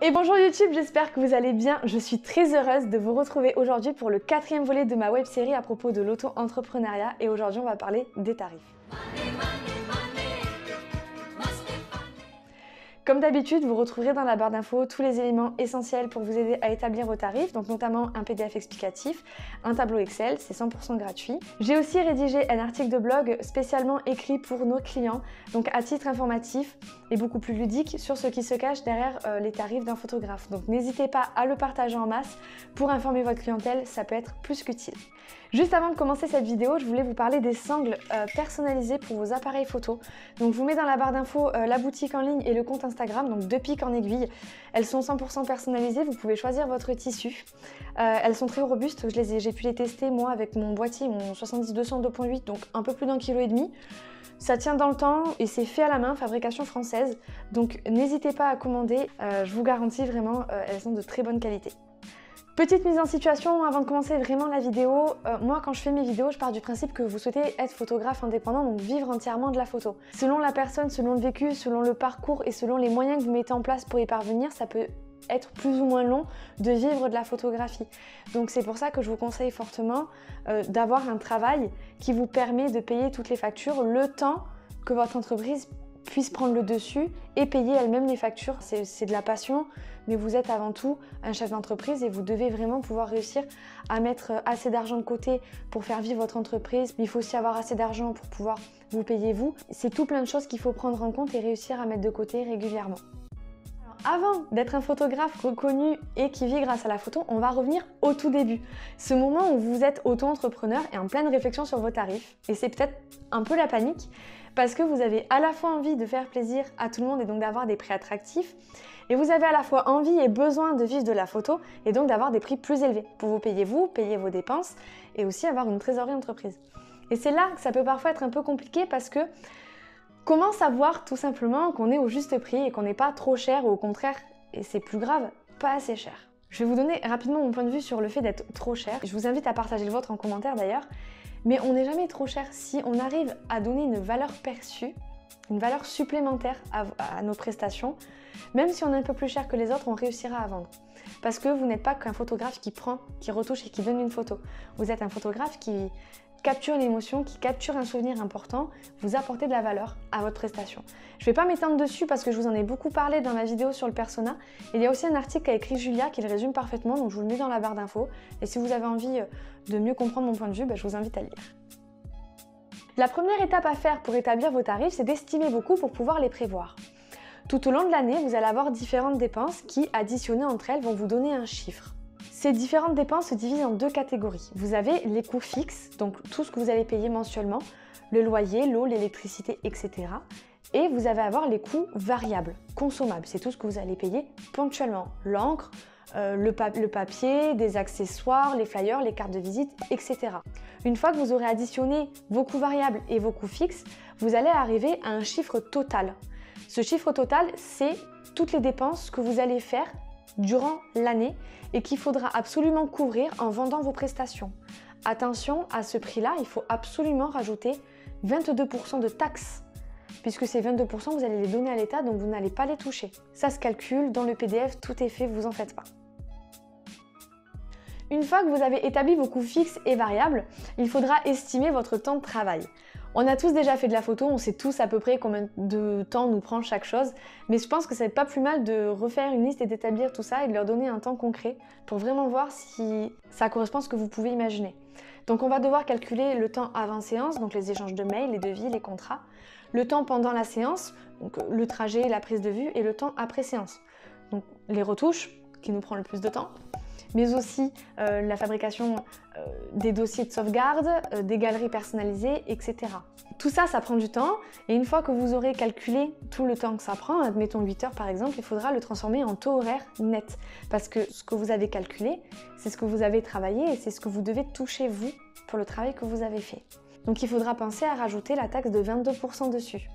Et bonjour YouTube, j'espère que vous allez bien. Je suis très heureuse de vous retrouver aujourd'hui pour le 4e volet de ma web série à propos de l'auto-entrepreneuriat et aujourd'hui on va parler des tarifs. Comme d'habitude, vous retrouverez dans la barre d'infos tous les éléments essentiels pour vous aider à établir vos tarifs, donc notamment un PDF explicatif, un tableau Excel, c'est 100% gratuit. J'ai aussi rédigé un article de blog spécialement écrit pour nos clients, donc à titre informatif et beaucoup plus ludique sur ce qui se cache derrière les tarifs d'un photographe. Donc n'hésitez pas à le partager en masse pour informer votre clientèle, ça peut être plus qu'utile. Juste avant de commencer cette vidéo, je voulais vous parler des sangles personnalisées pour vos appareils photo. Donc je vous mets dans la barre d'infos la boutique en ligne et le compte Instagram, donc 2 pics en aiguille. Elles sont 100% personnalisées, vous pouvez choisir votre tissu. Elles sont très robustes, j'ai pu les tester moi avec mon boîtier, mon 70-200 2.8, donc un peu plus d'1,5 kg. Ça tient dans le temps et c'est fait à la main, fabrication française. Donc n'hésitez pas à commander, je vous garantis vraiment, elles sont de très bonne qualité. Petite mise en situation avant de commencer vraiment la vidéo, moi quand je fais mes vidéos je pars du principe que vous souhaitez être photographe indépendant, donc vivre entièrement de la photo. Selon la personne, selon le vécu, selon le parcours et selon les moyens que vous mettez en place pour y parvenir, ça peut être plus ou moins long de vivre de la photographie. Donc c'est pour ça que je vous conseille fortement d'avoir un travail qui vous permet de payer toutes les factures le temps que votre entreprise puisse prendre le dessus et payer elle-même les factures. C'est de la passion, mais vous êtes avant tout un chef d'entreprise et vous devez vraiment pouvoir réussir à mettre assez d'argent de côté pour faire vivre votre entreprise. Mais il faut aussi avoir assez d'argent pour pouvoir vous payer vous. C'est tout plein de choses qu'il faut prendre en compte et réussir à mettre de côté régulièrement. Avant d'être un photographe reconnu et qui vit grâce à la photo, on va revenir au tout début. Ce moment où vous êtes auto-entrepreneur et en pleine réflexion sur vos tarifs. Et c'est peut-être un peu la panique parce que vous avez à la fois envie de faire plaisir à tout le monde et donc d'avoir des prix attractifs. Et vous avez à la fois envie et besoin de vivre de la photo et donc d'avoir des prix plus élevés pour vous, payer vos dépenses et aussi avoir une trésorerie entreprise. Et c'est là que ça peut parfois être un peu compliqué parce que comment savoir tout simplement qu'on est au juste prix et qu'on n'est pas trop cher ou au contraire, et c'est plus grave, pas assez cher. Je vais vous donner rapidement mon point de vue sur le fait d'être trop cher. Je vous invite à partager le vôtre en commentaire d'ailleurs. Mais on n'est jamais trop cher si on arrive à donner une valeur perçue, une valeur supplémentaire à nos prestations. Même si on est un peu plus cher que les autres, on réussira à vendre. Parce que vous n'êtes pas qu'un photographe qui prend, qui retouche et qui donne une photo. Vous êtes un photographe qui capture l'émotion, qui capture un souvenir important, vous apportez de la valeur à votre prestation. Je ne vais pas m'étendre dessus parce que je vous en ai beaucoup parlé dans ma vidéo sur le persona. Il y a aussi un article qu'a écrit Julia qui le résume parfaitement, donc je vous le mets dans la barre d'infos. Et si vous avez envie de mieux comprendre mon point de vue, je vous invite à le lire. La première étape à faire pour établir vos tarifs, c'est d'estimer vos coûts pour pouvoir les prévoir. Tout au long de l'année, vous allez avoir différentes dépenses qui, additionnées entre elles, vont vous donner un chiffre. Ces différentes dépenses se divisent en 2 catégories. Vous avez les coûts fixes, donc tout ce que vous allez payer mensuellement, le loyer, l'eau, l'électricité, etc. Et vous allez avoir les coûts variables, consommables, c'est tout ce que vous allez payer ponctuellement. L'encre, le papier, des accessoires, les flyers, les cartes de visite, etc. Une fois que vous aurez additionné vos coûts variables et vos coûts fixes, vous allez arriver à un chiffre total. Ce chiffre total, c'est toutes les dépenses que vous allez faire durant l'année et qu'il faudra absolument couvrir en vendant vos prestations. Attention, à ce prix-là, il faut absolument rajouter 22% de taxes, puisque ces 22%, vous allez les donner à l'État, donc vous n'allez pas les toucher. Ça se calcule dans le PDF, tout est fait, vous en faites pas. Une fois que vous avez établi vos coûts fixes et variables, il faudra estimer votre temps de travail. On a tous déjà fait de la photo, on sait tous à peu près combien de temps nous prend chaque chose, mais je pense que c'est pas plus mal de refaire une liste et d'établir tout ça et de leur donner un temps concret pour vraiment voir si ça correspond à ce que vous pouvez imaginer. Donc on va devoir calculer le temps avant séance, donc les échanges de mails, les devis, les contrats, le temps pendant la séance, donc le trajet, la prise de vue, et le temps après séance. Donc les retouches, qui nous prend le plus de temps, mais aussi la fabrication des dossiers de sauvegarde, des galeries personnalisées, etc. Tout ça, ça prend du temps et une fois que vous aurez calculé tout le temps que ça prend, admettons 8 heures par exemple, il faudra le transformer en taux horaire net parce que ce que vous avez calculé, c'est ce que vous avez travaillé et c'est ce que vous devez toucher vous pour le travail que vous avez fait. Donc il faudra penser à rajouter la taxe de 22% dessus.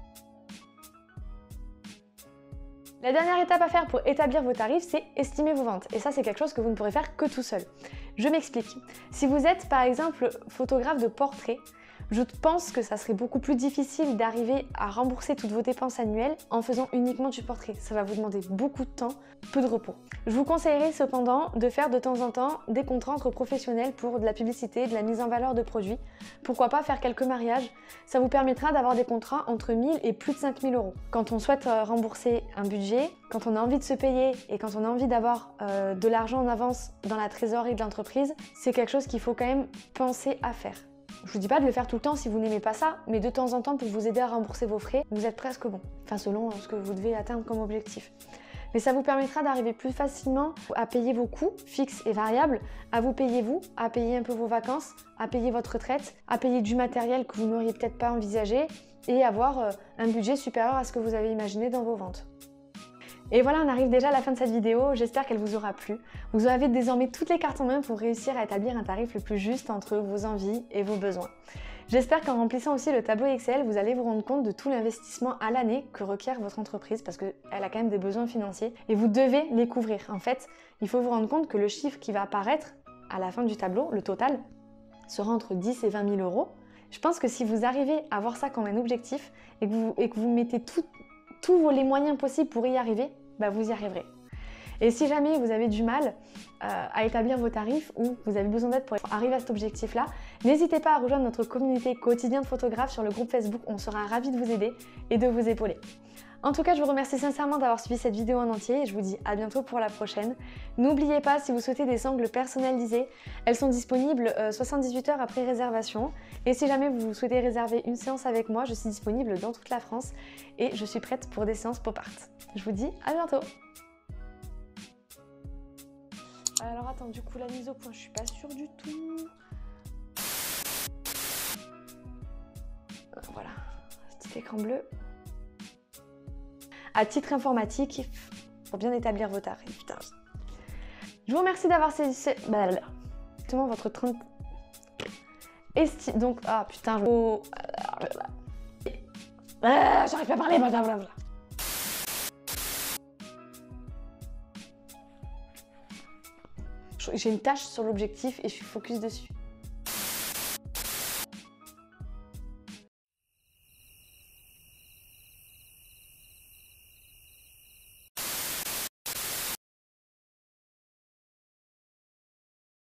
La dernière étape à faire pour établir vos tarifs, c'est estimer vos ventes. Et ça, c'est quelque chose que vous ne pourrez faire que tout seul. Je m'explique. Si vous êtes par exemple photographe de portrait, Je pense que ça serait beaucoup plus difficile d'arriver à rembourser toutes vos dépenses annuelles en faisant uniquement du portrait. Ça va vous demander beaucoup de temps, peu de repos. Je vous conseillerais cependant de faire de temps en temps des contrats entre professionnels pour de la publicité, de la mise en valeur de produits. Pourquoi pas faire quelques mariages? Ça vous permettra d'avoir des contrats entre 1000 et plus de 5000 euros. Quand on souhaite rembourser un budget, quand on a envie de se payer et quand on a envie d'avoir de l'argent en avance dans la trésorerie de l'entreprise, c'est quelque chose qu'il faut quand même penser à faire. Je vous dis pas de le faire tout le temps si vous n'aimez pas ça, mais de temps en temps pour vous aider à rembourser vos frais, vous êtes presque bon. Enfin selon ce que vous devez atteindre comme objectif. Mais ça vous permettra d'arriver plus facilement à payer vos coûts fixes et variables, à vous payer vous, à payer un peu vos vacances, à payer votre retraite, à payer du matériel que vous n'auriez peut-être pas envisagé et avoir un budget supérieur à ce que vous avez imaginé dans vos ventes. Et voilà, on arrive déjà à la fin de cette vidéo, j'espère qu'elle vous aura plu. Vous avez désormais toutes les cartes en main pour réussir à établir un tarif le plus juste entre vos envies et vos besoins. J'espère qu'en remplissant aussi le tableau Excel, vous allez vous rendre compte de tout l'investissement à l'année que requiert votre entreprise parce qu'elle a quand même des besoins financiers et vous devez les couvrir. En fait, il faut vous rendre compte que le chiffre qui va apparaître à la fin du tableau, le total, sera entre 10 et 20 000 euros. Je pense que si vous arrivez à voir ça comme un objectif et que vous mettez tous les moyens possibles pour y arriver, bah vous y arriverez. Et si jamais vous avez du mal à établir vos tarifs ou vous avez besoin d'aide pour arriver à cet objectif-là, n'hésitez pas à rejoindre notre communauté quotidien de photographes sur le groupe Facebook, on sera ravis de vous aider et de vous épauler. En tout cas, je vous remercie sincèrement d'avoir suivi cette vidéo en entier et je vous dis à bientôt pour la prochaine. N'oubliez pas, si vous souhaitez des sangles personnalisées, elles sont disponibles 78 heures après réservation. Et si jamais vous souhaitez réserver une séance avec moi, je suis disponible dans toute la France et je suis prête pour des séances pop art. Je vous dis à bientôt. Alors attends, du coup la mise au point, je suis pas sûre du tout. Voilà, petit écran bleu. À titre informatique, pour bien établir vos tarifs. Putain. Je vous remercie d'avoir saisi justement votre 30. Donc, ah putain, j'arrive pas à parler, blablabla. J'ai une tâche sur l'objectif et je suis focus dessus.